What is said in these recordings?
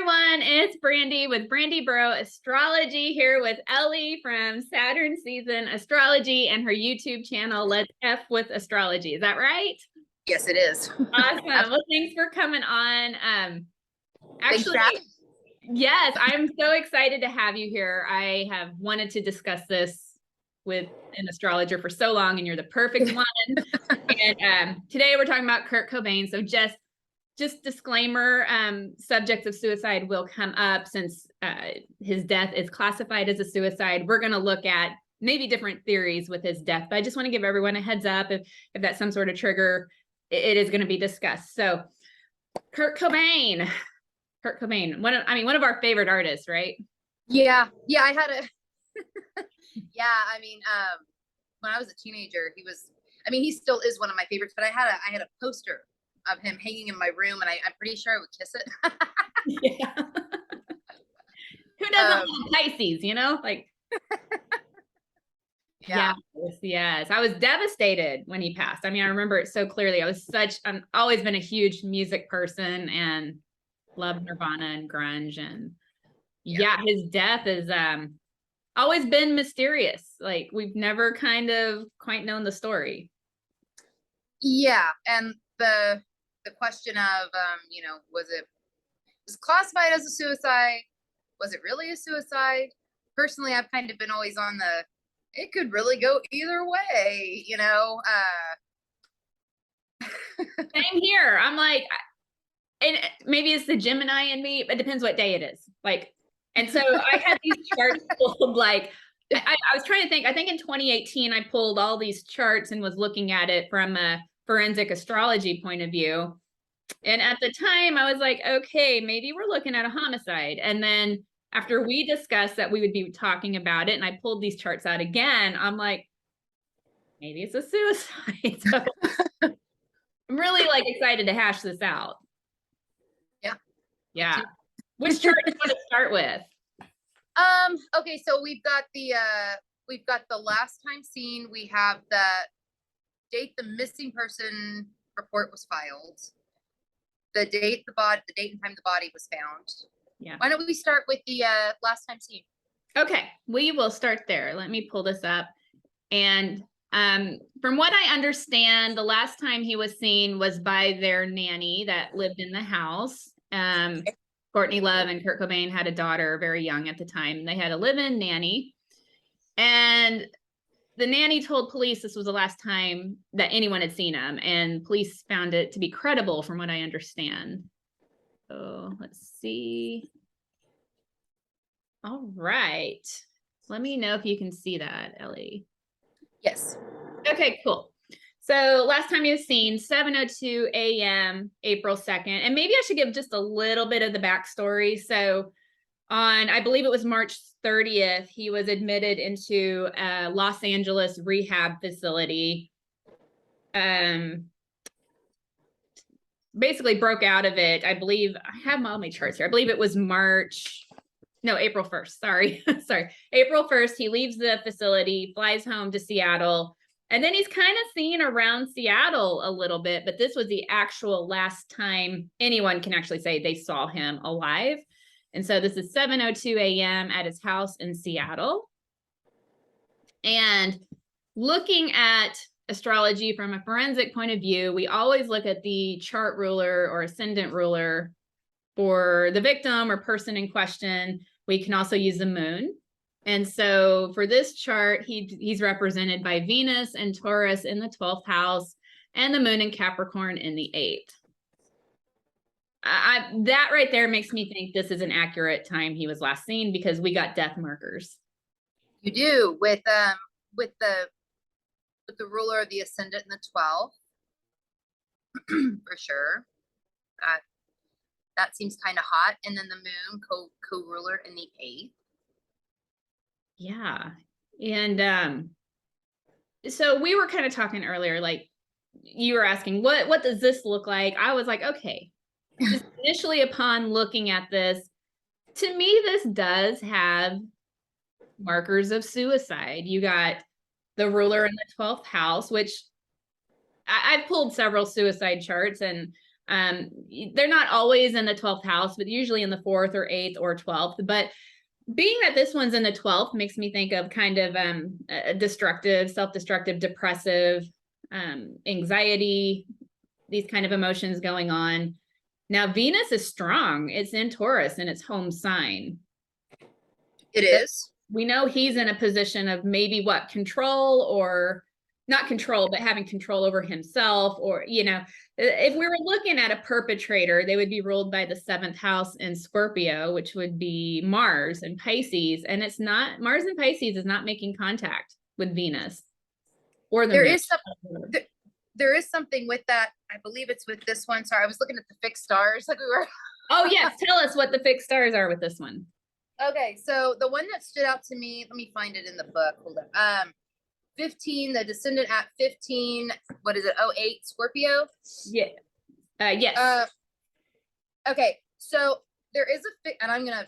everyone, it's Brandy with Brandy Burrow Astrology here with Ellie from Saturn Season Astrology and her YouTube channel, Let's F with Astrology. Is that right? Yes, it is. Awesome. Well, thanks for coming on. Actually, yes, I'm so excited to have you here. I have wanted to discuss this with an astrologer for so long, and you're the perfect one. And today we're talking about Kurt Cobain. So just disclaimer, subjects of suicide will come up since his death is classified as a suicide. We're going to look at maybe different theories with his death, but I just want to give everyone a heads up if that's some sort of trigger, it is going to be discussed. So Kurt Cobain, one of our favorite artists, right? Yeah, I had a when I was a teenager, he still is one of my favorites, but I had a poster of him hanging in my room, and I'm pretty sure I would kiss it. Yeah. Who doesn't love Pisces, like yeah. Yes. I was devastated when he passed. I remember it so clearly. I'm always been a huge music person and loved Nirvana and grunge, and his death is always been mysterious. Like, we've never kind of quite known the story. Yeah, and the question of was classified as a suicide? Was it really a suicide? Personally, I've kind of been always on it could really go either way, Same here. I'm like, and maybe it's the Gemini in me, but it depends what day it is. And so I had these charts pulled, I was trying to think, I think in 2018, I pulled all these charts and was looking at it from a forensic astrology point of view. And at the time I was like, okay, maybe we're looking at a homicide. And then after we discussed that we would be talking about it, and I pulled these charts out again, I'm like, maybe it's a suicide. So I'm really excited to hash this out. Yeah. Which chart do you want to start with? Okay, so we've got the last time seen. We have the date the missing person report was filed, the date and time the body was found. Yeah. Why don't we start with the last time seen? Okay, we will start there. Let me pull this up. And from what I understand, the last time he was seen was by their nanny that lived in the house. Courtney Love and Kurt Cobain had a daughter very young at the time. They had a live-in nanny, and the nanny told police this was the last time that anyone had seen him, and police found it to be credible from what I understand. So let's see. All right. Let me know if you can see that, Ellie. Yes. Okay, cool. So last time he was seen, 7:02 a.m., April 2nd. And maybe I should give just a little bit of the backstory. So I believe it was March 30th, he was admitted into a Los Angeles rehab facility. Basically broke out of it. I believe, I have all my charts here. I believe it was April 1st. Sorry. April 1st, he leaves the facility, flies home to Seattle. And then he's kind of seen around Seattle a little bit, but this was the actual last time anyone can actually say they saw him alive. And so this is 7:02 a.m. at his house in Seattle. And looking at astrology from a forensic point of view, we always look at the chart ruler or ascendant ruler for the victim or person in question. We can also use the moon. And so for this chart, he's represented by Venus and Taurus in the 12th house and the moon in Capricorn in the 8th. That right there makes me think this is an accurate time he was last seen, because we got death markers. You do with the ruler of the ascendant in the 12th. For sure. That seems kind of hot. And then the moon co-ruler in the 8th. Yeah. And so we were kind of talking earlier, you were asking, what does this look like? I was like, okay, just initially upon looking at this, to me, this does have markers of suicide. You got the ruler in the 12th house, which I've pulled several suicide charts, and They're not always in the 12th house, but usually in the 4th or 8th or 12th. But being that this one's in the 12th makes me think of kind of a destructive, self-destructive, depressive, anxiety, these kind of emotions going on. Now, Venus is strong. It's in Taurus and it's home sign. It is. We know he's in a position of maybe what, control, or not control, but having control over himself, or, you know, if we were looking at a perpetrator, they would be ruled by the 7th house in Scorpio, which would be Mars and Pisces. And it's not, Mars and Pisces is not making contact with Venus or the moon. There is something with that. I believe it's with this one. Sorry, I was looking at the fixed stars like we were. Oh yes, tell us what the fixed stars are with this one. Okay, so the one that stood out to me, let me find it in the book. Hold up. 15, the descendant at 15, what is it? 08 Scorpio? Yeah. Yes. Okay, so there is and I'm gonna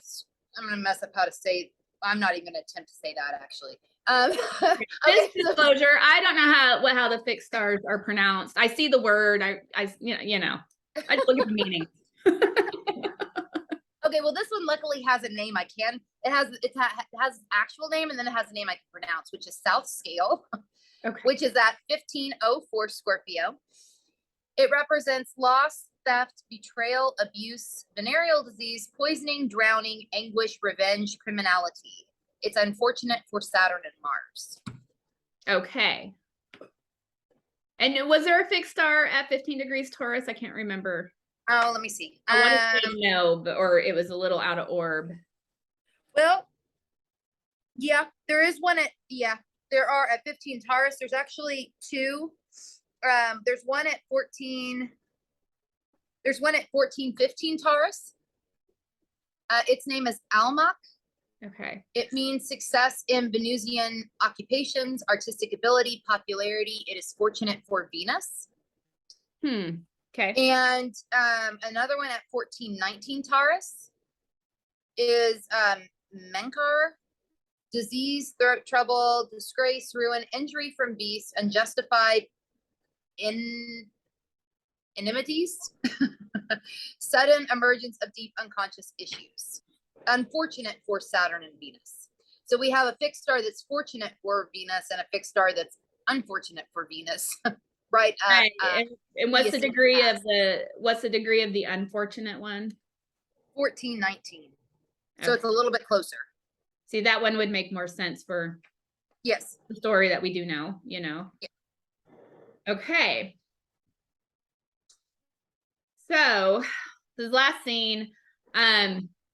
mess up how to say. I'm not even gonna attempt to say that actually. Okay, disclosure, I don't know how the fixed stars are pronounced. I see the word. I I just look at the meaning. Okay, well, this one luckily has a name it has actual name, and then it has a name I can pronounce, which is South Scale, okay, which is at 1504 Scorpio. It represents loss, theft, betrayal, abuse, venereal disease, poisoning, drowning, anguish, revenge, criminality. It's unfortunate for Saturn and Mars. Okay. And was there a fixed star at 15 degrees Taurus? I can't remember. Oh, let me see. I want to say no, or it was a little out of orb. Well, yeah, there is one there are at 15 Taurus. There's actually two. There's one at 14. There's one at 15 Taurus. Its name is Almach. Okay. It means success in Venusian occupations, artistic ability, popularity. It is fortunate for Venus. Okay. And another one at 19 Taurus is Menkar, disease, throat trouble, disgrace, ruin, injury from beasts, unjustified inimities, sudden emergence of deep unconscious issues. Unfortunate for Saturn and Venus. So we have a fixed star that's fortunate for Venus and a fixed star that's unfortunate for Venus. Right. And what's the degree of the unfortunate one? 19. Okay. So it's a little bit closer. See, that one would make more sense for the story that we do know, you know. Yeah. Okay. So this last scene,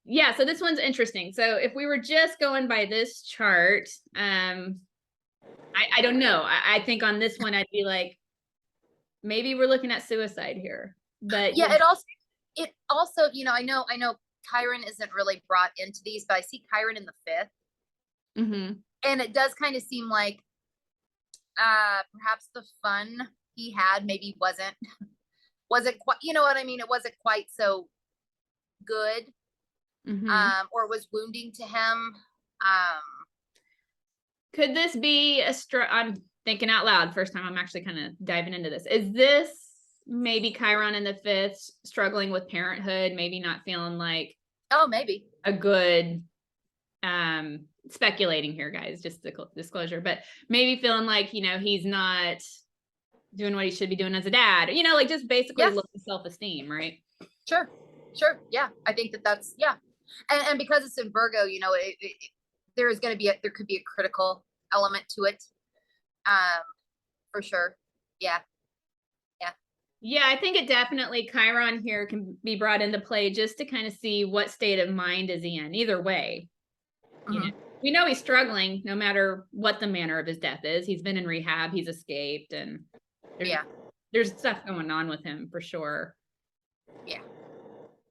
yeah, so this one's interesting. So if we were just going by this chart, I don't know. I think on this one I'd be like, maybe we're looking at suicide here. But yeah, it also, you know, I know Chiron isn't really brought into these, but I see Chiron in the 5th. Mm-hmm. And it does kind of seem like perhaps the fun he had maybe wasn't quite, you know what I mean? It wasn't quite so good. Mm-hmm. Or was wounding to him. Could this be I'm thinking out loud, first time I'm actually kind of diving into this. Is this maybe Chiron in the 5th struggling with parenthood, maybe not feeling like maybe a good speculating here, guys, just the disclosure, but maybe feeling like, you know, he's not doing what he should be doing as a dad, you know, like just basically low self-esteem, right? Sure. Yeah, I think that's and because it's in Virgo, you know, there could be a critical element to it, for sure. Yeah, I think it definitely, Chiron here can be brought into play just to kind of see what state of mind is he in. Either way, you know, we know he's struggling no matter what the manner of his death is. He's been in rehab, he's escaped, and there's stuff going on with him for sure.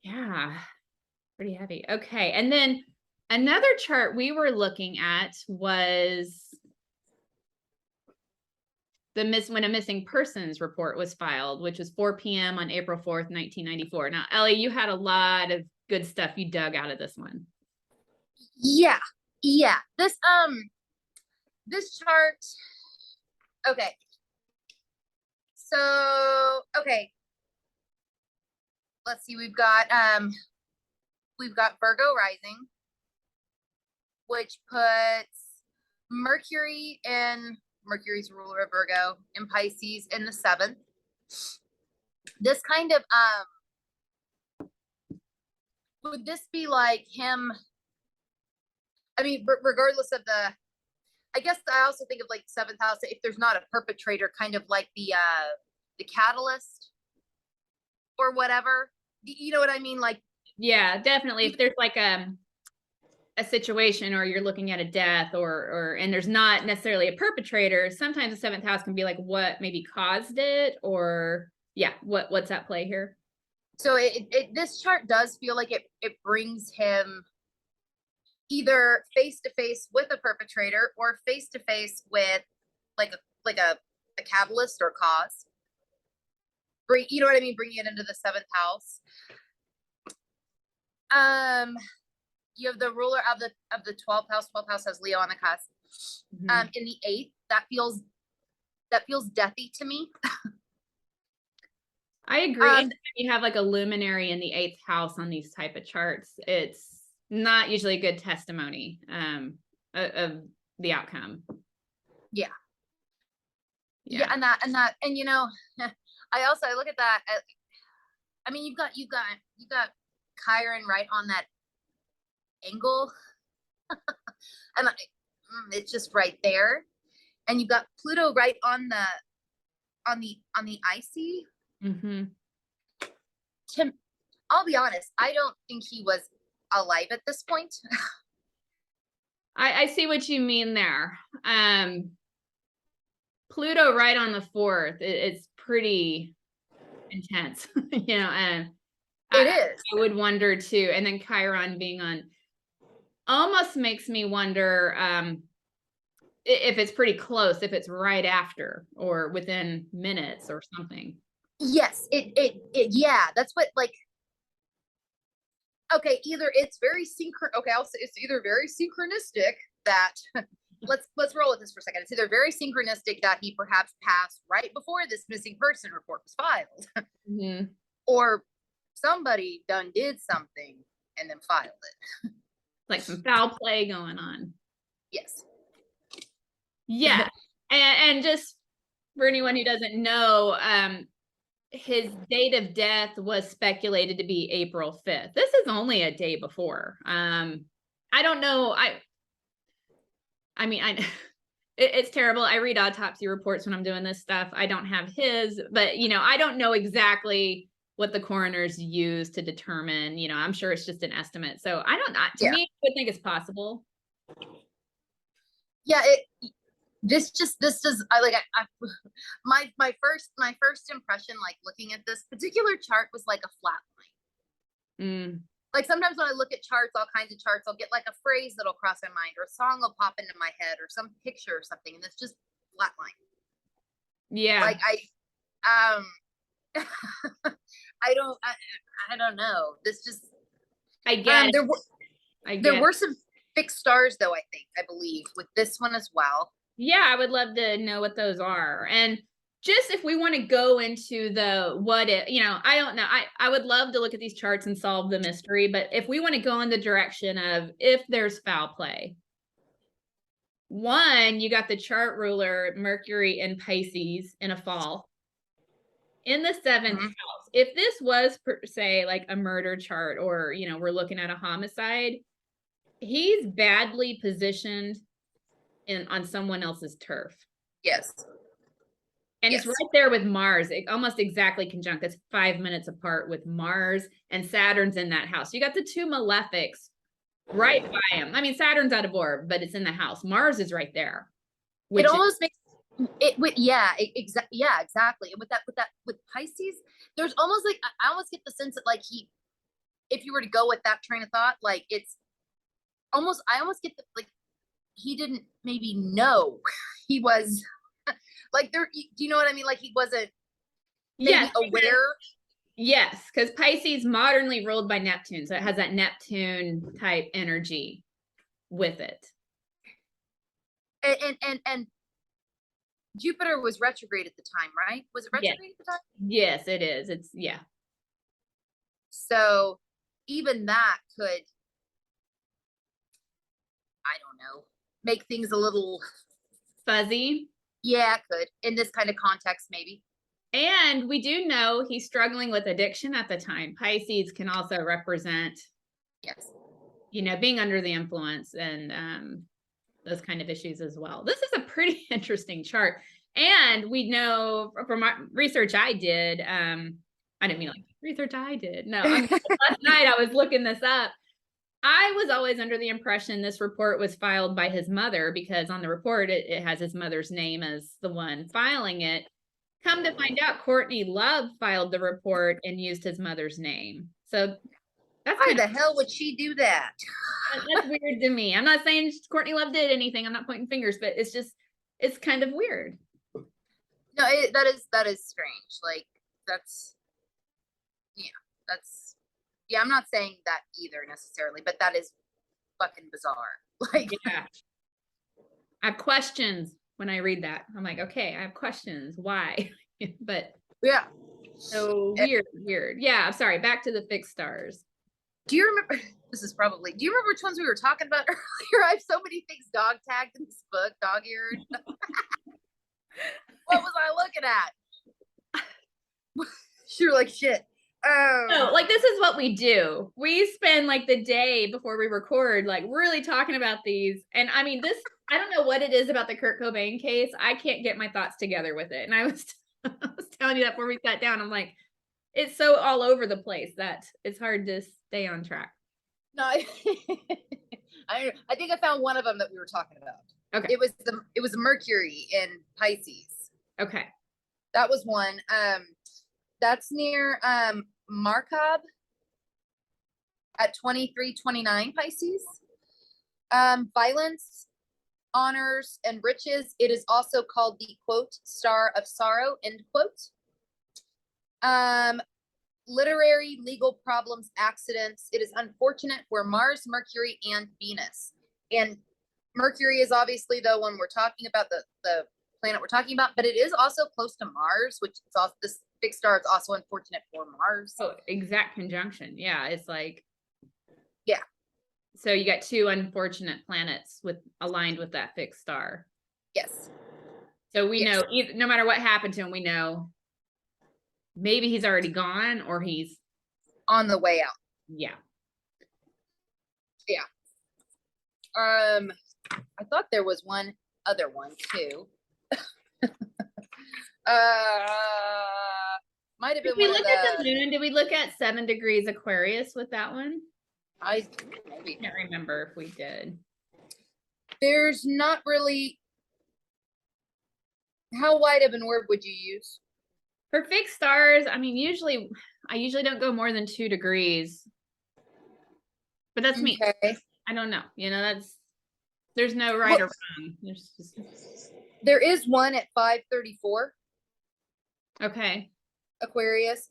Yeah, pretty heavy. Okay, and then another chart we were looking at was when a missing persons report was filed, which was 4 p.m. on April 4th, 1994. Now, Ellie, you had a lot of good stuff you dug out of this one. Yeah. This chart. Okay. So, okay. let's see, we've got Virgo rising, which puts Mercury's ruler of Virgo in Pisces in the 7th. This kind of would this be like him? I mean, regardless of I guess I also think of like 7th house, if there's not a perpetrator, kind of like the catalyst or whatever. You know what I mean? Like, yeah, definitely. If there's like a situation, or you're looking at a death, or and there's not necessarily a perpetrator, sometimes the 7th house can be like what maybe caused it, or yeah, what's at play here. So this chart does feel like it brings him either face to face with a perpetrator or face to face with like a catalyst or cause. You know what I mean? Bringing it into the 7th house. You have the ruler of the 12th house. 12th house has Leo on the cusp. Mm-hmm. In the 8th, that feels deathy to me. I agree. And you have like a luminary in the 8th house on these type of charts. It's not usually a good testimony of the outcome. Yeah. And you know, I look at that. I mean, you've got Chiron right on that angle, and it's just right there. And you've got Pluto right on the icy. Mm-hmm. I'll be honest, I don't think he was alive at this point. I see what you mean there. Pluto right on the 4th, it's pretty intense, you know, and it is. I would wonder too. And then Chiron being on almost makes me wonder if it's pretty close, if it's right after or within minutes or something. Yes, yeah, that's what, like, okay, either it's very I'll say it's either very synchronistic that let's roll with this for a second. It's either very synchronistic that he perhaps passed right before this missing person report was filed, mm-hmm. or somebody did something and then filed it. Like some foul play going on. Yes. Yeah. and just for anyone who doesn't know, his date of death was speculated to be April 5th. This is only a day before. I don't know. I mean, it's terrible. I read autopsy reports when I'm doing this stuff. I don't have his, but you know, I don't know exactly what the coroners use to determine, you know, I'm sure it's just an estimate. So I don't know. To me, I would think it's possible. Yeah, this does my first impression, like looking at this particular chart, was like a flat line. Like sometimes when I look at charts, all kinds of charts, I'll get like a phrase that'll cross my mind, or a song will pop into my head, or some picture or something, and it's just flat line. Yeah. Like I don't know. This just I guess there were some fixed stars though, I believe, with this one as well. Yeah, I would love to know what those are. And just if we want to go into the what if, you know, I don't know. I would love to look at these charts and solve the mystery, but if we want to go in the direction of if there's foul play, one, you got the chart ruler, Mercury in Pisces in a fall. In the 7th house, if this was per se like a murder chart, or, you know, we're looking at a homicide, he's badly positioned on someone else's turf. Yes. And it's right there with Mars, almost exactly conjunct. It's 5 minutes apart with Mars, and Saturn's in that house. You got the two malefics right by him. I mean, Saturn's out of orb, but it's in the house. Mars is right there. It almost makes it with exactly. And with Pisces, there's almost like I almost get the sense that like if you were to go with that train of thought, like it's almost I almost get the like he didn't maybe know he was like there. Do you know what I mean? Like he wasn't aware. Yes, because Pisces modernly ruled by Neptune, so it has that Neptune type energy with it. And Jupiter was retrograde at the time, right? Was it retrograde at the time? Yes, it is. It's So even that could, I don't know, make things a little Fuzzy. yeah, it could in this kind of context, maybe. And we do know he's struggling with addiction at the time. Pisces can also represent, Yes. being under the influence and those kind of issues as well. This is a pretty interesting chart. And we know from my research I did, I didn't mean like research I did. No, last night I was looking this up. I was always under the impression this report was filed by his mother because on the report it has his mother's name as the one filing it. Come to find out, Courtney Love filed the report and used his mother's name. So that's Why the hell would she do that? that's weird to me. I'm not saying Courtney Love did anything. I'm not pointing fingers, but it's kind of weird. No, that is strange. Like that's I'm not saying that either necessarily, but that is fucking bizarre. Like Yeah. I have questions when I read that. I'm like, okay, I have questions. Why? But yeah. so weird. Yeah, I'm sorry. Back to the fixed stars. Do you remember do you remember which ones we were talking about earlier? I have so many things dog tagged in this book, dog eared. What was I looking at? You're like shit. No, like this is what we do. We spend like the day before we record, like really talking about these. And I mean, I don't know what it is about the Kurt Cobain case. I can't get my thoughts together with it. And I was telling you that before we sat down. I'm like, it's so all over the place that it's hard to stay on track. No, I think I found one of them that we were talking about. Okay. It was Mercury in Pisces. Okay. That was one. That's near Markov at 2329 Pisces. Violence, honors, and riches. It is also called the quote star of sorrow, end quote. Literary, legal problems, accidents. It is unfortunate for Mars, Mercury, and Venus. And Mercury is obviously the one we're talking about, the planet we're talking about, but it is also close to Mars, which is also this big star. It's also unfortunate for Mars. Oh, exact conjunction. Yeah, it's like yeah. So you got two unfortunate planets aligned with that fixed star. Yes. So we know no matter what happened to him, we know maybe he's already gone or he's on the way out. Yeah. Yeah. I thought there was one other one too. Might have been. Did we look at the moon? Did we look at 7 degrees Aquarius with that one? I maybe can't remember if we did. There's not really. How wide of an orb would you use? For fixed stars, I mean, I usually don't go more than 2 degrees. But that's me. I don't know. There's no right or wrong. There is one at 534. Okay. Aquarius.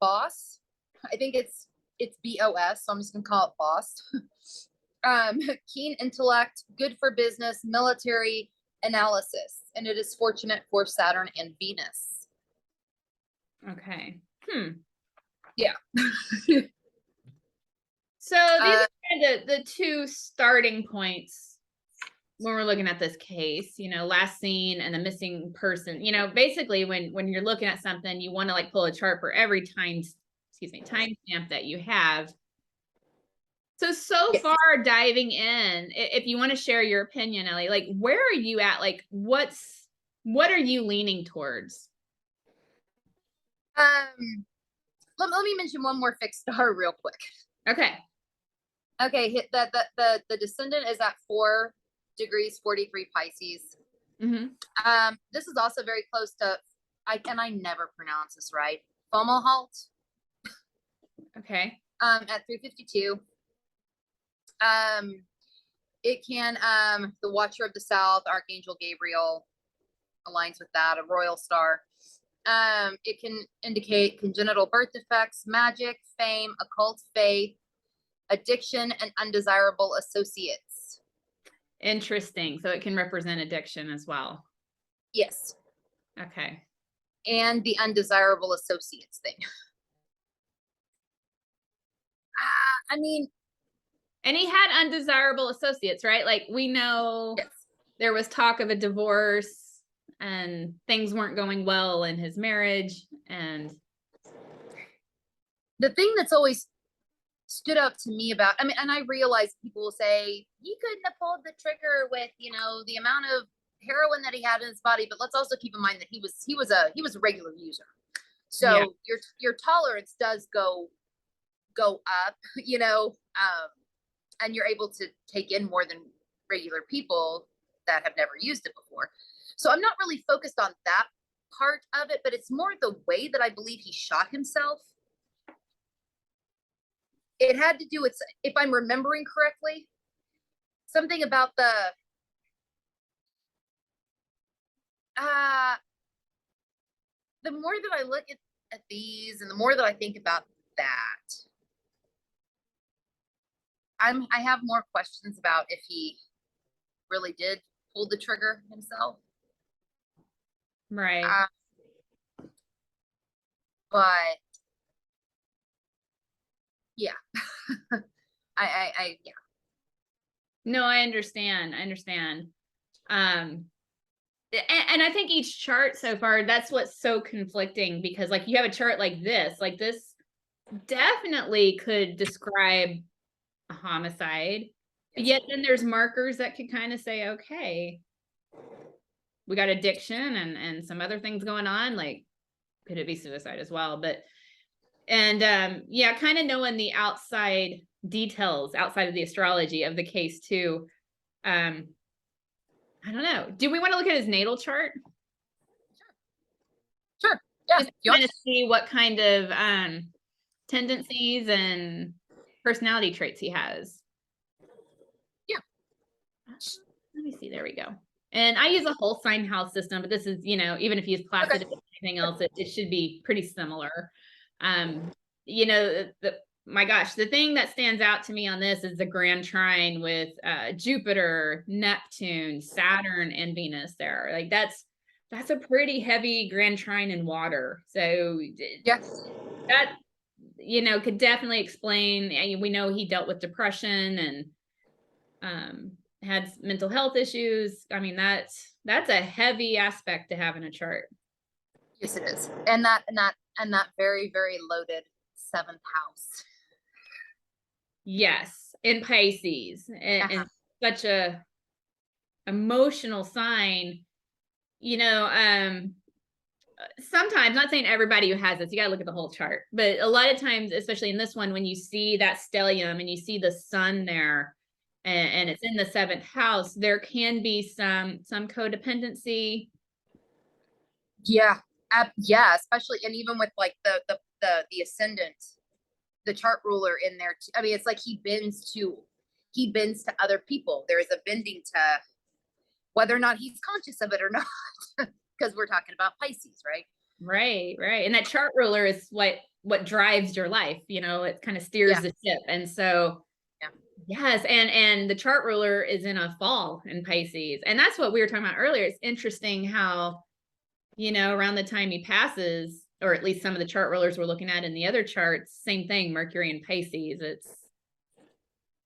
Boss. I think it's BOS, so I'm just gonna call it boss. Keen intellect, good for business, military analysis, and it is fortunate for Saturn and Venus. Okay. Yeah. So these are kind of the two starting points when we're looking at this case, last seen and the missing person. Basically when you're looking at something, you want to like pull a chart for every timestamp that you have. So yes. far diving in, if you want to share your opinion, Ellie, like where are you at? Like what are you leaning towards? Let me mention one more fixed star real quick. Okay. The descendant is at 4 degrees 43 Pisces. Mm-hmm. This is also very close to I never pronounce this right. Fomalhaut. Okay. At 352. It can the Watcher of the South, Archangel Gabriel aligns with that, a royal star. It can indicate congenital birth defects, magic, fame, occult faith, addiction, and undesirable associates. Interesting. So it can represent addiction as well. Yes. Okay. And the undesirable associates thing. I mean, And he had undesirable associates, right? Like we know yes. there was talk of a divorce and things weren't going well in his marriage. And The thing that's always stood out to me about, I mean, and I realize people will say he couldn't have pulled the trigger with, you know, the amount of heroin that he had in his body, but let's also keep in mind that he was a regular user. So yeah. your tolerance does go up, you know, and you're able to take in more than regular people that have never used it before. So I'm not really focused on that part of it, but it's more the way that I believe he shot himself. It had to do with, if I'm remembering correctly, something about the more that I look at these and the more that I think about that, I have more questions about if he really did pull the trigger himself. Right. But yeah, yeah. No, I understand. I understand. And I think each chart so far, that's what's so conflicting, because like you have a chart like this definitely could describe a homicide. But yet then there's markers that could kind of say, okay, we got addiction and some other things going on. Like, could it be suicide as well? But, and yeah, kind of knowing the outside details outside of the astrology of the case too. I don't know. Do we want to look at his natal chart? Sure. Yeah. Just kind of see what kind of tendencies and personality traits he has. Yeah. Let me see. There we go. And I use a whole sign house system, but this is, you know, even if you use Placid, okay, anything else, it should be pretty similar. You know, my gosh, the thing that stands out to me on this is the grand trine with Jupiter, Neptune, Saturn, and Venus there. Like that's a pretty heavy grand trine in water. So yes, that, you know, could definitely explain. We know he dealt with depression and had mental health issues. I mean, that's a heavy aspect to have in a chart. Yes, it is. And that very, very loaded 7th house. Yes, in Pisces, and such a emotional sign. You know, sometimes, not saying everybody who has this, you got to look at the whole chart, but a lot of times, especially in this one, when you see that stellium and you see the sun there, and it's in the 7th house, there can be some codependency. Yeah. Yeah, especially, and even with like the ascendant, the chart ruler in there. I mean, it's like he bends to other people. There is a bending to whether or not he's conscious of it or not, because we're talking about Pisces, right? Right. And that chart ruler is what drives your life. You know, it kind of steers the ship. And so, yes, and the chart ruler is in a fall in Pisces, and that's what we were talking about earlier. It's interesting how, you know, around the time he passes, or at least some of the chart rulers we're looking at in the other charts, same thing, Mercury in Pisces. It's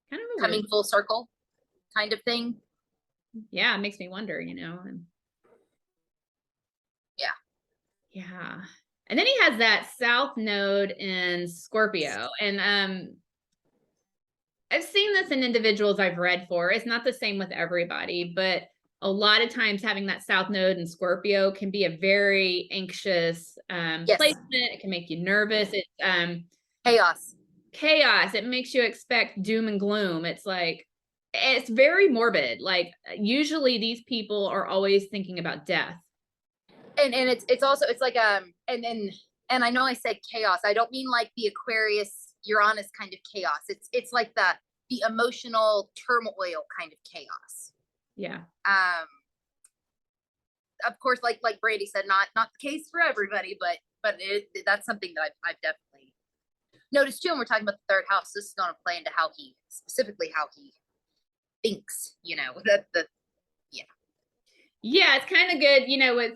kind of coming full circle kind of thing. Yeah, it makes me wonder, you know. Yeah. And then he has that South node in Scorpio. And I've seen this in individuals I've read for. It's not the same with everybody, but a lot of times having that South node in Scorpio can be a very anxious placement. It can make you nervous. It's chaos. It makes you expect doom and gloom. It's like, it's very morbid. Like usually these people are always thinking about death. And it's also, it's like and I know I said chaos. I don't mean like the Aquarius Uranus kind of chaos. It's like the emotional turmoil kind of chaos. Yeah. Of course, like Brandy said, not the case for everybody, but that's something that I've definitely noticed too. And we're talking about the 3rd house. This is going to play into how he thinks. You know, yeah, it's kind of good. You know, with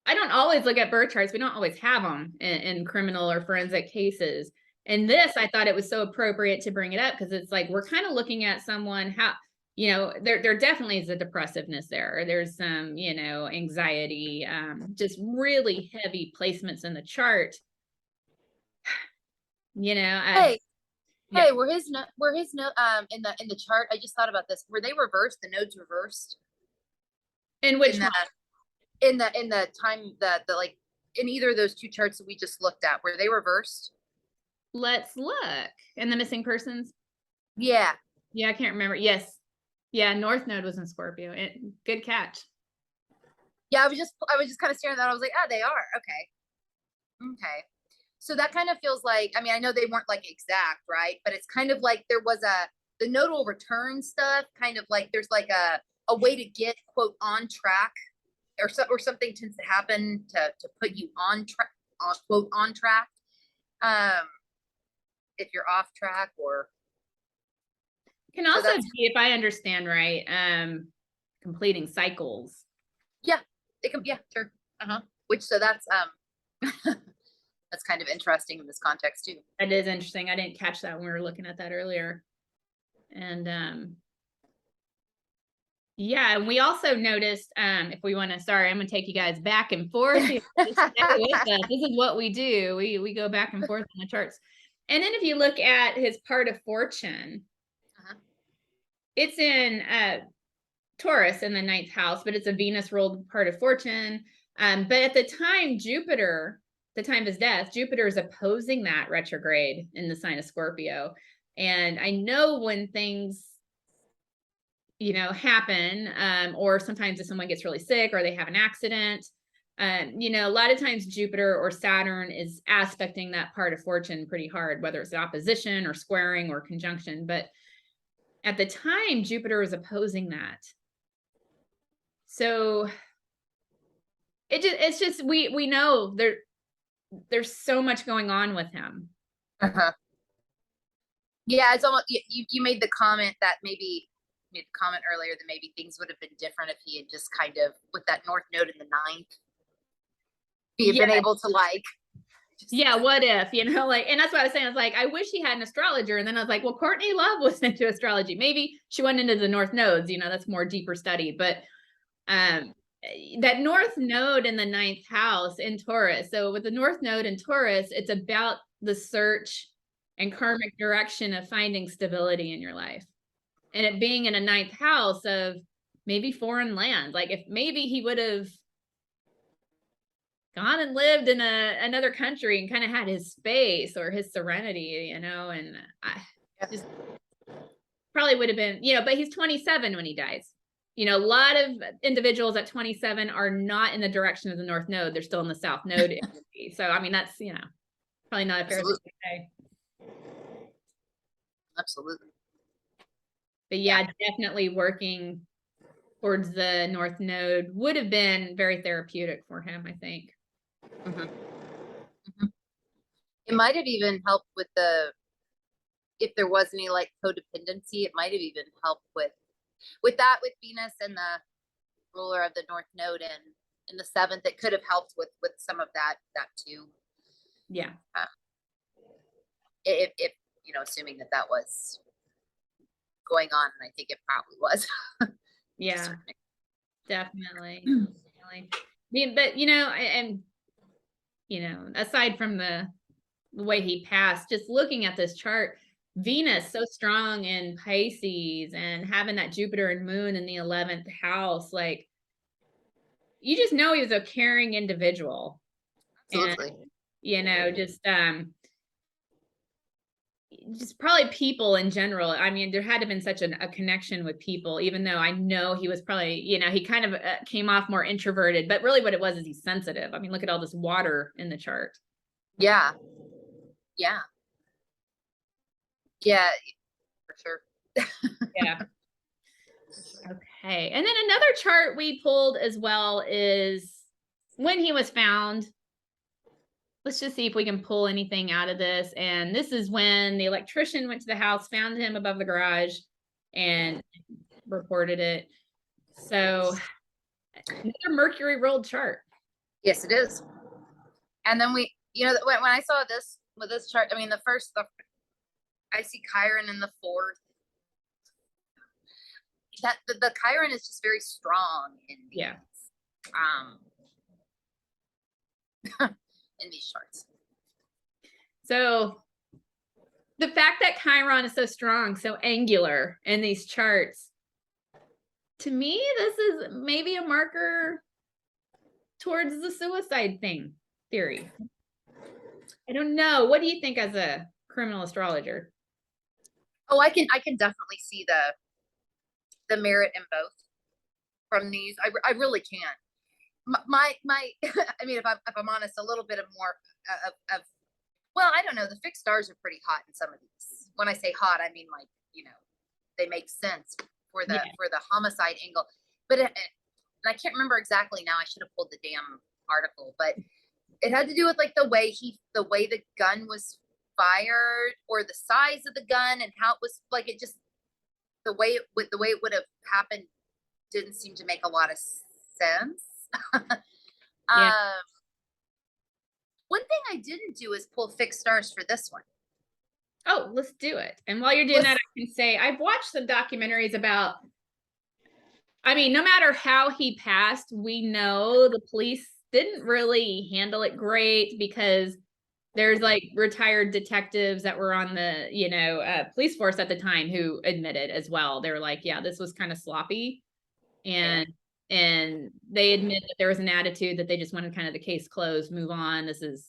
I don't always look at birth charts. We don't always have them in criminal or forensic cases. And this, I thought it was so appropriate to bring it up because it's like, we're kind of looking at someone, how, you know, there definitely is a depressiveness there. There's some, you know, anxiety, just really heavy placements in the chart. You know, Hey, yeah. were his in the chart? I just thought about this. Were they reversed? The nodes reversed In which in one? the time that the like in either of those two charts that we just looked at? Were they reversed? Let's look. And the missing persons? Yeah. Yeah, I can't remember. Yes. Yeah, North Node was in Scorpio. Good catch. Yeah, I was just kind of staring at that. I was like, they are. Okay. Okay. So that kind of feels like, I mean, I know they weren't like exact, right? But it's kind of like there was the nodal return stuff, kind of like there's like a way to get quote on track or something tends to happen to put you on track, quote on track. If you're off track or. Can also be, if I understand right, completing cycles. Yeah, it can, yeah, sure. Which, so that's that's kind of interesting in this context too. That is interesting. I didn't catch that when we were looking at that earlier. And yeah, and we also noticed, if we want to, sorry, I'm gonna take you guys back and forth. Stay with us. This is what we do. We go back and forth on the charts. And then if you look at his part of fortune, it's in Taurus in the 9th house, but it's a Venus ruled part of fortune. But at the time, Jupiter, the time of his death, Jupiter is opposing that retrograde in the sign of Scorpio. And I know when things, you know, happen, or sometimes if someone gets really sick or they have an accident, you know, a lot of times Jupiter or Saturn is aspecting that part of fortune pretty hard, whether it's opposition or squaring or conjunction. But at the time, Jupiter was opposing that. So it's just we know there's so much going on with him. Yeah, it's almost, you made the comment that maybe made the comment earlier that maybe things would have been different if he had just kind of, with that North Node in the 9th, he had been able to like. Yeah, what if, you know, like, and that's what I was saying. I was like, I wish he had an astrologer. And then I was like, well, Courtney Love was into astrology. Maybe she went into the North Nodes, you know, that's more deeper study. But that North Node in the 9th house in Taurus. So with the North Node in Taurus, it's about the search and karmic direction of finding stability in your life. And it being in a 9th house of maybe foreign land. Like if maybe he would have gone and lived in another country and kind of had his space or his serenity, you know, and I just probably would have been, you know, but he's 27 when he dies. You know, a lot of individuals at 27 are not in the direction of the North Node. They're still in the South Node energy. So, I mean, that's, you know, probably not a fair thing to say. Absolutely. But yeah, definitely working towards the North Node would have been very therapeutic for him, I think. It might have even helped with if there was any like codependency, it might have even helped with Venus and the ruler of the North Node in the 7th. It could have helped with some of that too. Yeah. If you know, assuming that was going on, and I think it probably was. Yeah, definitely. Definitely. I mean, but you know, and you know, aside from the way he passed, just looking at this chart, Venus so strong in Pisces and having that Jupiter and Moon in the 11th house, like you just know he was a caring individual. Absolutely. And, you know, just probably people in general. I mean, there had to have been such a connection with people, even though I know he was probably, you know, he kind of came off more introverted, but really what it was is he's sensitive. I mean, look at all this water in the chart. Yeah. Yeah. Yeah, for sure. Yeah. Okay. And then another chart we pulled as well is when he was found. Let's just see if we can pull anything out of this. And this is when the electrician went to the house, found him above the garage, and reported it. So another Mercury ruled chart. Yes, it is. And then we, you know, when I saw this with this chart, I mean, I see Chiron in the 4th. That the Chiron is just very strong in these, Yeah. in these charts. So the fact that Chiron is so strong, so angular in these charts, to me, this is maybe a marker towards the suicide theory. I don't know. What do you think as a criminal astrologer? Oh, I can definitely see the merit in both from these. I really can. My I mean, if I'm honest, a little bit of more of well, I don't know. The fixed stars are pretty hot in some of these. When I say hot, I mean like, they make sense for the homicide angle. But and I can't remember exactly now. I should have pulled the damn article, but it had to do with like the way the gun was fired, or the size of the gun, and how it was like, it just, the way it would have happened didn't seem to make a lot of sense. Yeah. One thing I didn't do is pull fixed stars for this one. Oh, let's do it. And while you're doing that, I can say I've watched some documentaries about, I mean, no matter how he passed, we know the police didn't really handle it great, because there's like retired detectives that were on the, police force at the time who admitted as well. They were like, yeah, this was kind of sloppy. And they admit that there was an attitude that they just wanted kind of the case closed, move on. This is,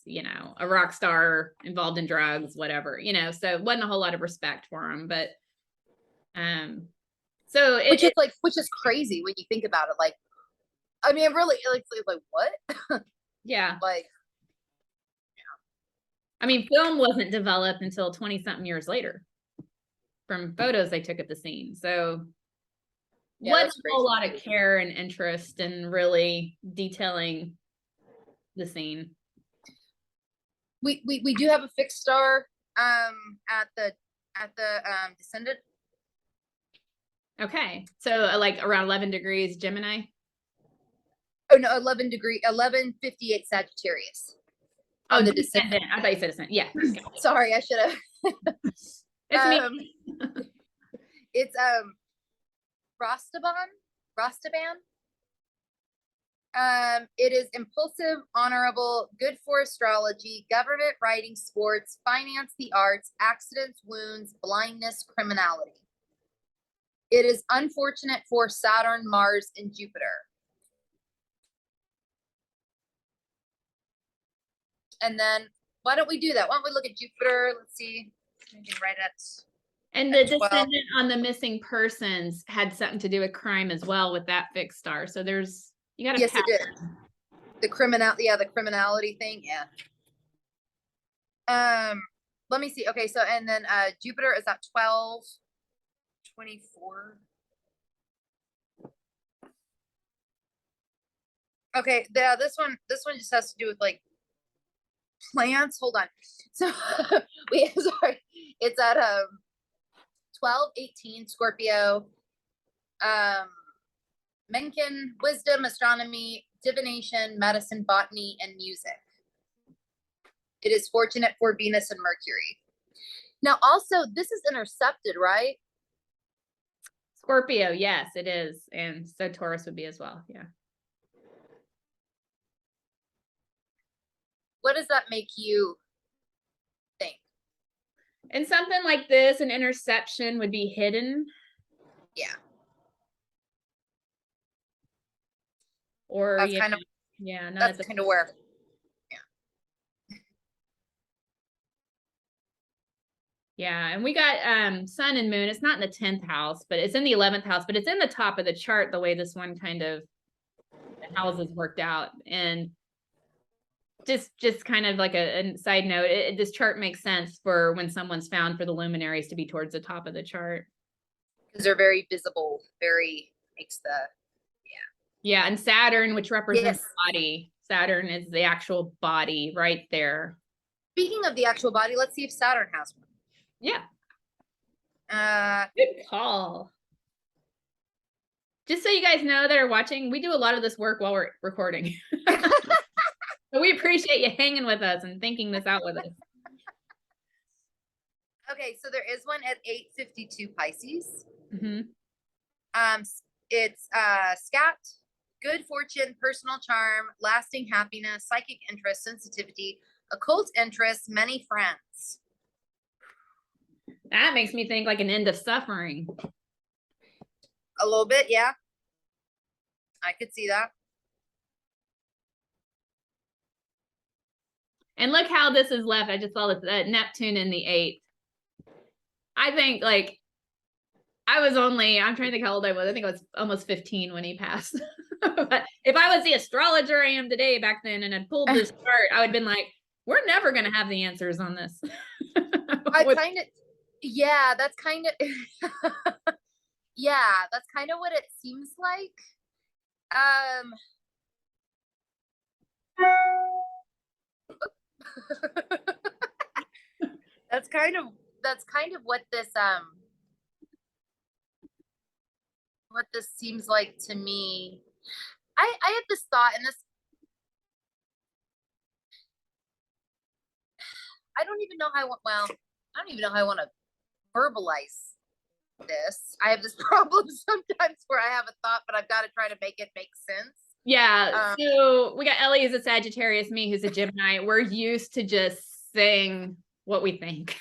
a rock star involved in drugs, whatever, so it wasn't a whole lot of respect for him. But so which is crazy when you think about it. Like, I mean, really, like what? Yeah. Like, I mean, film wasn't developed until 20-something years later from photos they took at the scene. So wasn't a whole lot of care and interest in really detailing the scene. We do have a fixed star at the descendant. Okay, so like around 11 degrees Gemini. Oh no, 11:58 Sagittarius. Oh, the descendant. I thought you said descendant. Yeah. Sorry, I should have. It's me. It's Rostaban. It is impulsive, honorable, good for astrology, government, writing, sports, finance, the arts, accidents, wounds, blindness, criminality. It is unfortunate for Saturn, Mars, and Jupiter. And then why don't we do that? Why don't we look at Jupiter? Let's see. Right at. And the descendant on the missing persons had something to do with crime as well with that fixed star. So you got to. Yes, it did. The criminality thing. Yeah. Let me see. Okay, so and then Jupiter is at 12:24. Okay, this one just has to do with like plants. Hold on. So sorry. It's at 12:18 Scorpio. Mencken, wisdom, astronomy, divination, medicine, botany, and music. It is fortunate for Venus and Mercury. Now, also, this is intercepted, right? Scorpio, yes, it is. And so Taurus would be as well. Yeah. What does that make you think? And something like this, an interception would be hidden. Yeah. Or that's kind of where. Yeah, and we got sun and moon. It's not in the 10th house, but it's in the 11th house, but it's in the top of the chart the way this one kind of the houses worked out. And just kind of like a side note, this chart makes sense for when someone's found, for the luminaries to be towards the top of the chart. Because they're very visible, makes the, yeah. And Saturn, which represents the body. Saturn is the actual body right there. Speaking of the actual body, let's see if Saturn has one. Yeah. Good call. Just so you guys know that are watching, we do a lot of this work while we're recording. So we appreciate you hanging with us and thinking this out with us. Okay, so there is one at 852 Pisces. Mm-hmm. It's scat, good fortune, personal charm, lasting happiness, psychic interest, sensitivity, occult interest, many friends. That makes me think like an end of suffering. A little bit, yeah. I could see that. And look how this is left. I just saw this Neptune in the 8th. I think like I'm trying to think how old I was. I think I was almost 15 when he passed. But if I was the astrologer I am today back then and had pulled this chart, I would have been like, we're never going to have the answers on this. Yeah, that's kind of, yeah, that's kind of what it seems like. That's kind of what this seems like to me. I had this thought, and this, I don't even know how, well, I don't even know how I want to verbalize this. I have this problem sometimes where I have a thought, but I've got to try to make it make sense. Yeah. So we got Ellie who's a Sagittarius, me who's a Gemini. We're used to just saying what we think.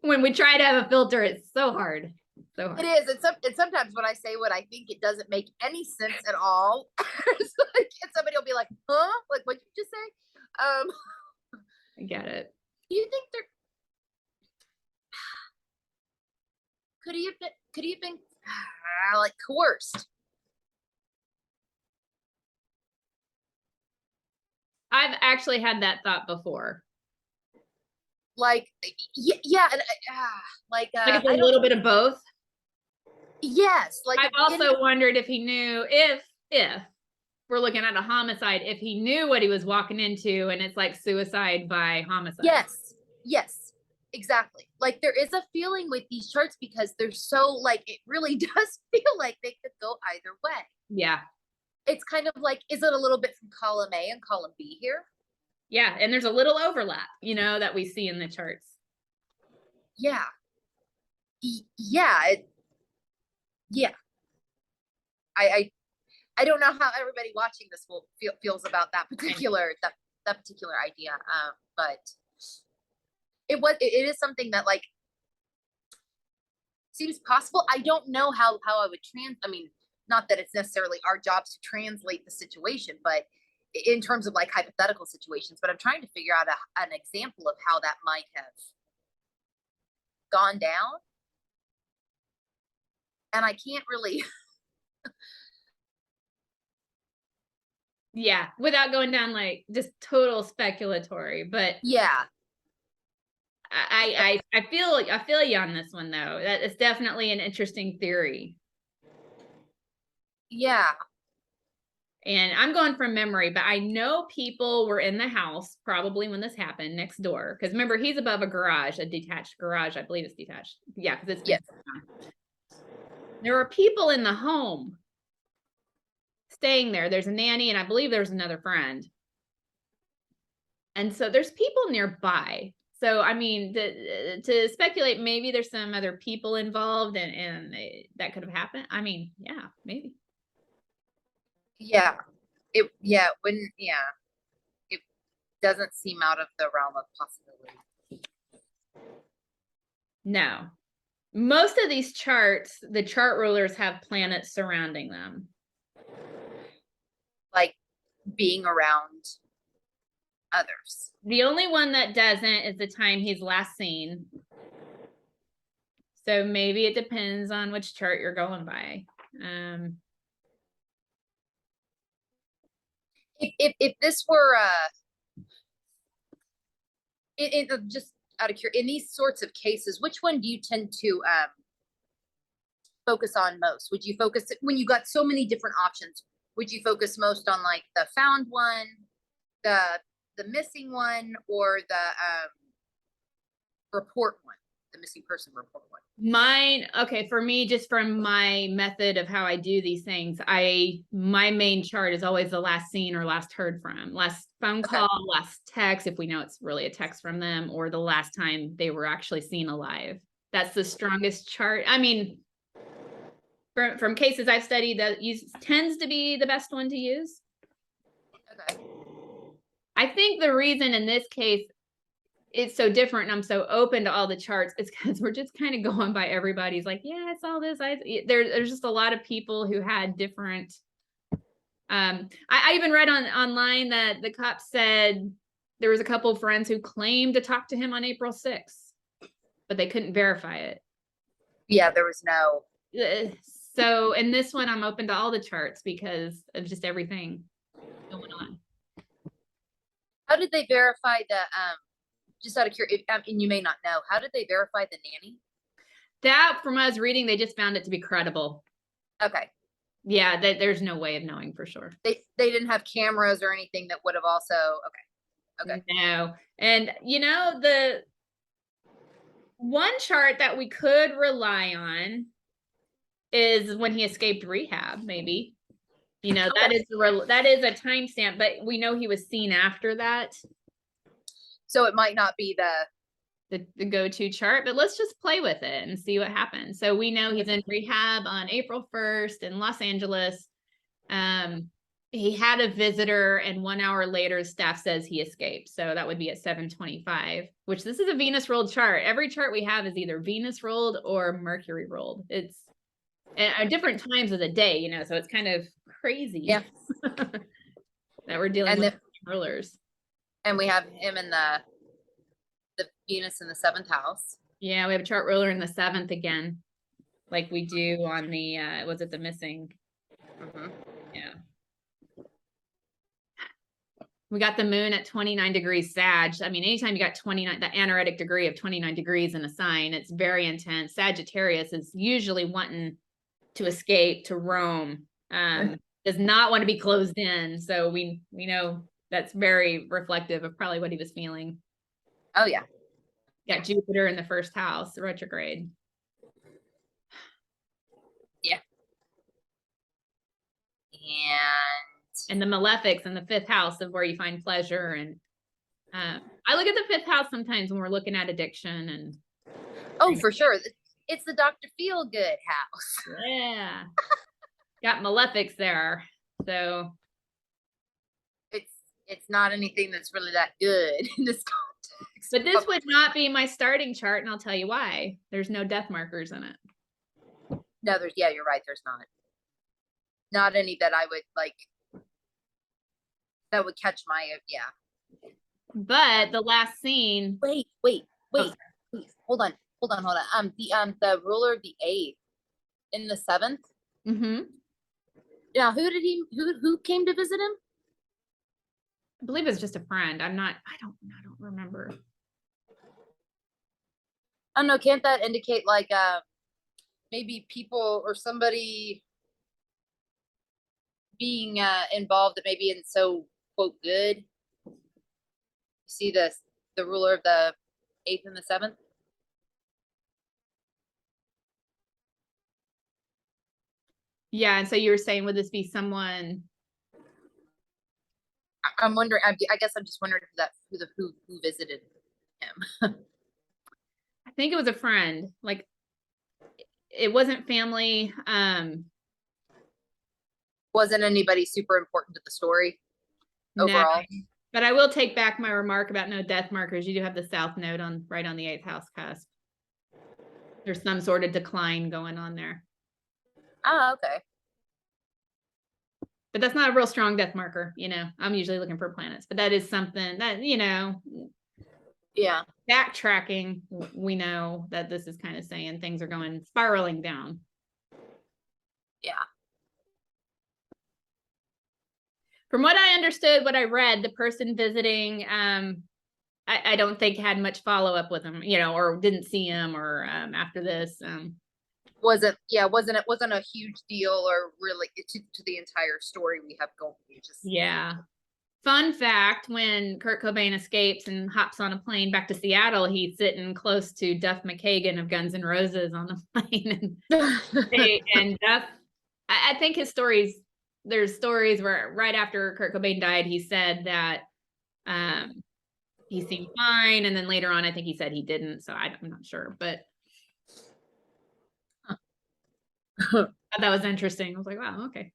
When we try to have a filter, it's so hard. So hard. It is. And sometimes when I say what I think, it doesn't make any sense at all. It's like, and somebody will be like, huh? Like, what'd you just say? I get it. Do you think there could he have been like coerced? I've actually had that thought before. Like, yeah, and like it's a little bit of both. Yes, like I've also wondered if he knew, if we're looking at a homicide, if he knew what he was walking into, and it's like suicide by homicide. Yes, exactly. Like there is a feeling with these charts because they're so like, it really does feel like they could go either way. Yeah. It's kind of like, is it a little bit from column A and column B here? Yeah, and there's a little overlap, that we see in the charts. Yeah. Yeah. Yeah. I don't know how everybody watching this feels about that particular idea, but it is something that like seems possible. I don't know how I would I mean, not that it's necessarily our jobs to translate the situation, but in terms of like hypothetical situations, but I'm trying to figure out an example of how that might have gone down. And I can't really. Yeah, without going down like just total speculatory, but yeah. I feel you on this one though. That is definitely an interesting theory. Yeah. And I'm going from memory, but I know people were in the house probably when this happened next door. Because remember, he's above a garage, a detached garage. I believe it's detached. Yeah, because it's yes. There were people in the home staying there. There's a nanny, and I believe there's another friend. And so there's people nearby. So, I mean, to speculate, maybe there's some other people involved and that could have happened. I mean, yeah, maybe. Yeah. It doesn't seem out of the realm of possibility. No. Most of these charts, the chart rulers have planets surrounding them. Like being around others. The only one that doesn't is the time he's last seen. So maybe it depends on which chart you're going by. If this were just out of curiosity, in these sorts of cases, which one do you tend to focus on most? Would you focus, when you got so many different options, would you focus most on like the found one, the missing one, or the report one? the missing person report one? Mine, okay, for me, just from my method of how I do these things, my main chart is always the last seen or last heard from, last phone call, last text, if we know it's really a text from them, or the last time they were actually seen alive. That's the strongest chart. I mean, from cases I've studied, that tends to be the best one to use. Okay. I think the reason in this case it's so different and I'm so open to all the charts, it's because we're just kind of going by everybody's like, yeah, I saw this. There's just a lot of people who had different. I even read online that the cops said there was a couple of friends who claimed to talk to him on April 6th, but they couldn't verify it. Yeah, there was no. So in this one, I'm open to all the charts because of just everything going on. How did they verify the just out of curiosity, and you may not know, how did they verify the nanny? That, from us reading, they just found it to be credible. Okay. Yeah, there's no way of knowing for sure. They didn't have cameras or anything that would have also. Okay. No. And the one chart that we could rely on is when he escaped rehab, maybe. That is a timestamp, but we know he was seen after that. So it might not be the go-to chart, but let's just play with it and see what happens. So we know he's in rehab on April 1st in Los Angeles. He had a visitor, and 1 hour later, staff says he escaped. So that would be at 7:25, which this is a Venus rolled chart. Every chart we have is either Venus rolled or Mercury rolled. It's at different times of the day, so it's kind of crazy. Yeah. that we're dealing with rulers. And we have him in the Venus in the 7th house. Yeah, we have a chart ruler in the 7th again, like we do on the was it the missing? Yeah. We got the moon at 29 degrees Sag. I mean, anytime you got 29, the anaretic degree of 29 degrees in a sign, it's very intense. Sagittarius is usually wanting to escape, to roam, does not want to be closed in. So we know that's very reflective of probably what he was feeling. Oh, yeah. Got Jupiter in the 1st house, retrograde. Yeah. And the malefics in the 5th house of where you find pleasure. And I look at the 5th house sometimes when we're looking at addiction and. Oh, for sure. It's the Dr. Feelgood house. Yeah. Got malefics there. So. It's not anything that's really that good in this context. But this would not be my starting chart, and I'll tell you why. There's no death markers in it. No, you're right. There's not any that I would like. That would catch my, yeah. But the last scene. Wait. Please, hold on. The ruler of the 8th in the 7th. Mm-hmm. Yeah. Who came to visit him? I believe it's just a friend. I don't remember. I don't know. Can't that indicate like maybe people or somebody being involved that maybe isn't so quote good? You see the ruler of the 8th and the 7th. Yeah, and so you were saying, would this be someone? I'm wondering. I guess I'm just wondering who visited him. I think it was a friend. Like, it wasn't family. Wasn't anybody super important to the story overall? No, but I will take back my remark about no death markers. You do have the South Node right on the 8th house cusp. There's some sort of decline going on there. Oh, okay. But that's not a real strong death marker. I'm usually looking for planets, but that is something that, yeah. Backtracking, we know that this is kind of saying things are spiraling down. Yeah. From what I understood, what I read, the person visiting, I don't think had much follow-up with him, or didn't see him, or after this. Wasn't a huge deal, or really to the entire story we have going. Yeah. Fun fact, when Kurt Cobain escapes and hops on a plane back to Seattle, he's sitting close to Duff McKagan of Guns N' Roses on the plane. And Duff, I think his stories, there's stories where right after Kurt Cobain died, he said that he seemed fine. And then later on, I think he said he didn't. So I'm not sure, but that was interesting. I was like, wow, okay.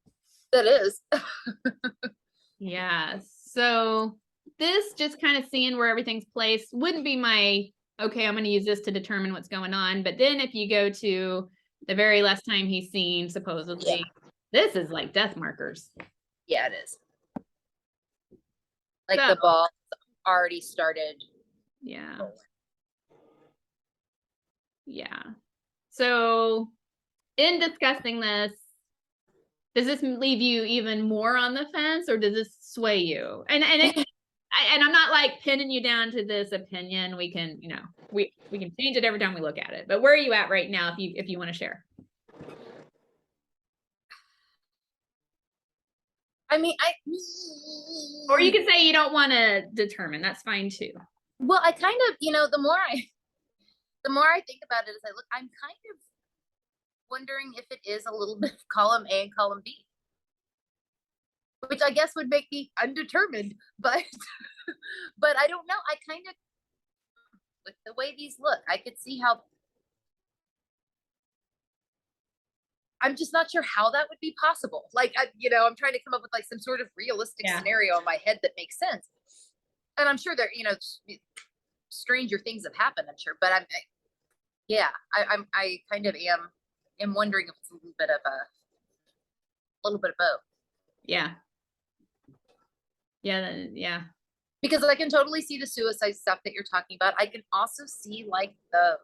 That is. Yeah. So this, just kind of seeing where everything's placed, wouldn't be my, okay, I'm going to use this to determine what's going on. But then if you go to the very last time he's seen, supposedly, this is like death markers. Yeah, it is. Like So, the ball already started. Yeah. Yeah. So in discussing this, does this leave you even more on the fence, or does this sway you? And I'm not like pinning you down to this opinion. We can, we can change it every time we look at it. But where are you at right now, if you want to share? I mean, or you can say you don't want to determine. That's fine too. Well, I kind of, the more I think about it, is I'm kind of wondering if it is a little bit of column A and column B, which I guess would make me undetermined, but but I don't know. I kind of, with the way these look, I could see how, I'm just not sure how that would be possible. I'm trying to come up with some sort of realistic scenario in my head that makes sense. And I'm sure there, stranger things have happened, I'm sure, but I kind of am wondering if it's a little bit of both. Yeah. Yeah. Because I can totally see the suicide stuff that you're talking about. I can also see the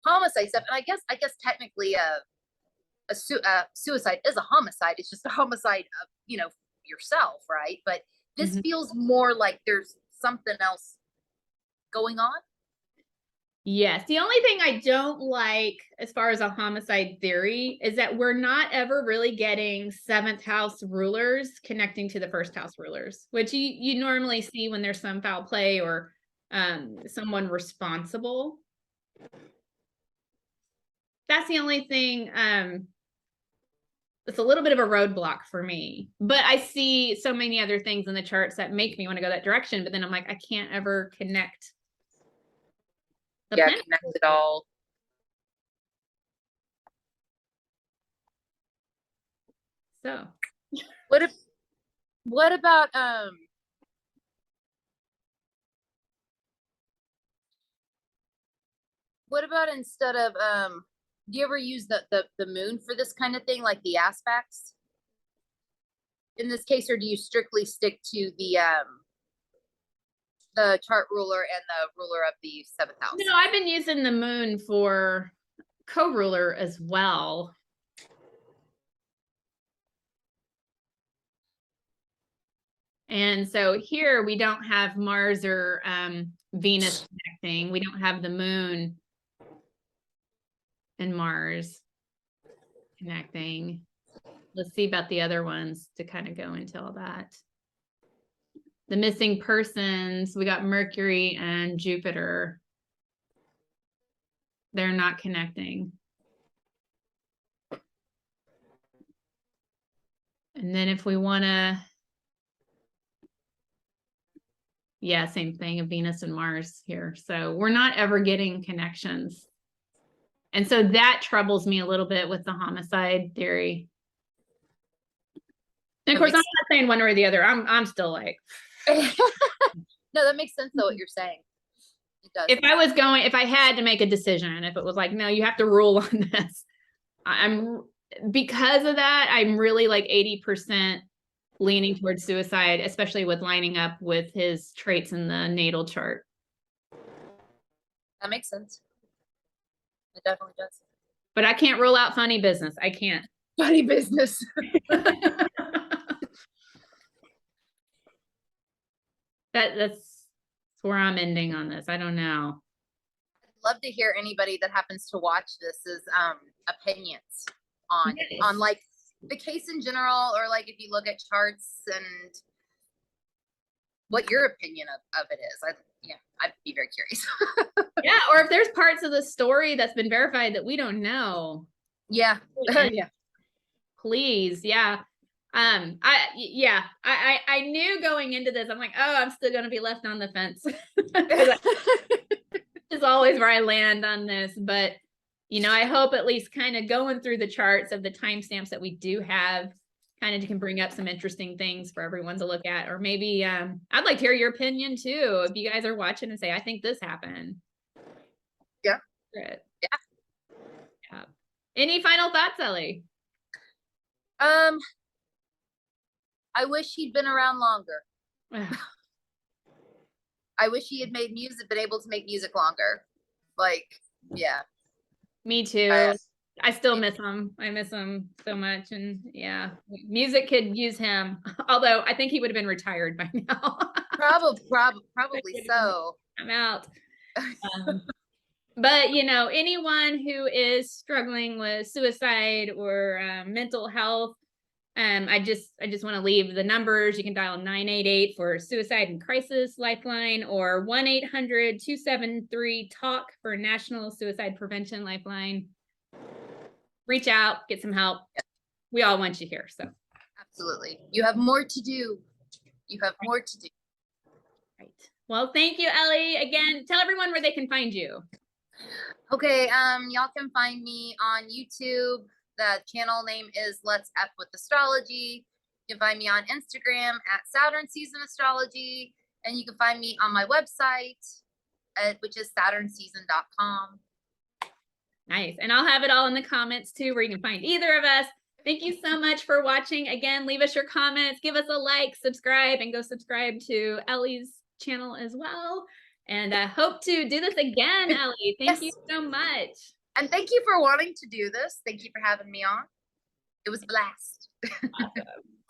homicide stuff. And I guess technically a suicide is a homicide. It's just a homicide of, yourself, right? But this feels more like there's something else going on. Yes. The only thing I don't like as far as a homicide theory is that we're not ever really getting 7th house rulers connecting to the 1st house rulers, which you normally see when there's some foul play or someone responsible. That's the only thing. It's a little bit of a roadblock for me, but I see so many other things in the charts that make me want to go that direction. But then I'm like, I can't ever connect. Connect it all. So what about instead of do you ever use the moon for this kind of thing, like the aspects in this case, or do you strictly stick to the chart ruler and the ruler of the 7th house? No, I've been using the moon for co-ruler as well. And so here we don't have Mars or Venus connecting. We don't have the moon and Mars connecting. Let's see about the other ones to kind of go into all that. The missing persons, we got Mercury and Jupiter. They're not connecting. And then if we want to, yeah, same thing of Venus and Mars here. So we're not ever getting connections. And so that troubles me a little bit with the homicide theory. And of course, I'm not saying one or the other. I'm still like. No, that makes sense though, what you're saying. It does. If I had to make a decision, if it was like, no, you have to rule on this, because of that, I'm really like 80% leaning towards suicide, especially with lining up with his traits in the natal chart. That makes sense. It definitely does. But I can't rule out funny business. I can't. Funny business. That's where I'm ending on this. I don't know. I'd love to hear anybody that happens to watch this opinions on like the case in general, or like if you look at charts and what your opinion of it is. I'd be very curious. Yeah, or if there's parts of the story that's been verified that we don't know. Yeah. Yeah. Please, yeah. I knew going into this, I'm like, oh, I'm still gonna be left on the fence. Is always where I land on this, but I hope at least kind of going through the charts of the timestamps that we do have kind of can bring up some interesting things for everyone to look at. Or maybe I'd like to hear your opinion too. If you guys are watching and say, I think this happened. Yeah. Good. Yeah. Any final thoughts, Ellie? I wish he'd been around longer. I wish he had made music, been able to make music longer. Like, yeah. Me too. I still miss him. I miss him so much. And yeah, music could use him. Although I think he would have been retired by now. Probably so. I'm out. But anyone who is struggling with suicide or mental health, I just want to leave the numbers. You can dial 988 for Suicide and Crisis Lifeline, or 1-800-273-TALK for National Suicide Prevention Lifeline. Reach out, get some help. We all want you here. So absolutely. You have more to do. You have more to do. Right. Well, thank you, Ellie. Again, tell everyone where they can find you. Okay, y'all can find me on YouTube. The channel name is Let's F with Astrology. You can find me on Instagram at Saturn Season Astrology, and you can find me on my website, which is saturnseason.com. Nice. And I'll have it all in the comments too, where you can find either of us. Thank you so much for watching. Again, leave us your comments, give us a like, subscribe, and go subscribe to Ellie's channel as well. And I hope to do this again, Ellie. Thank you so much. And thank you for wanting to do this. Thank you for having me on. It was a blast. Awesome.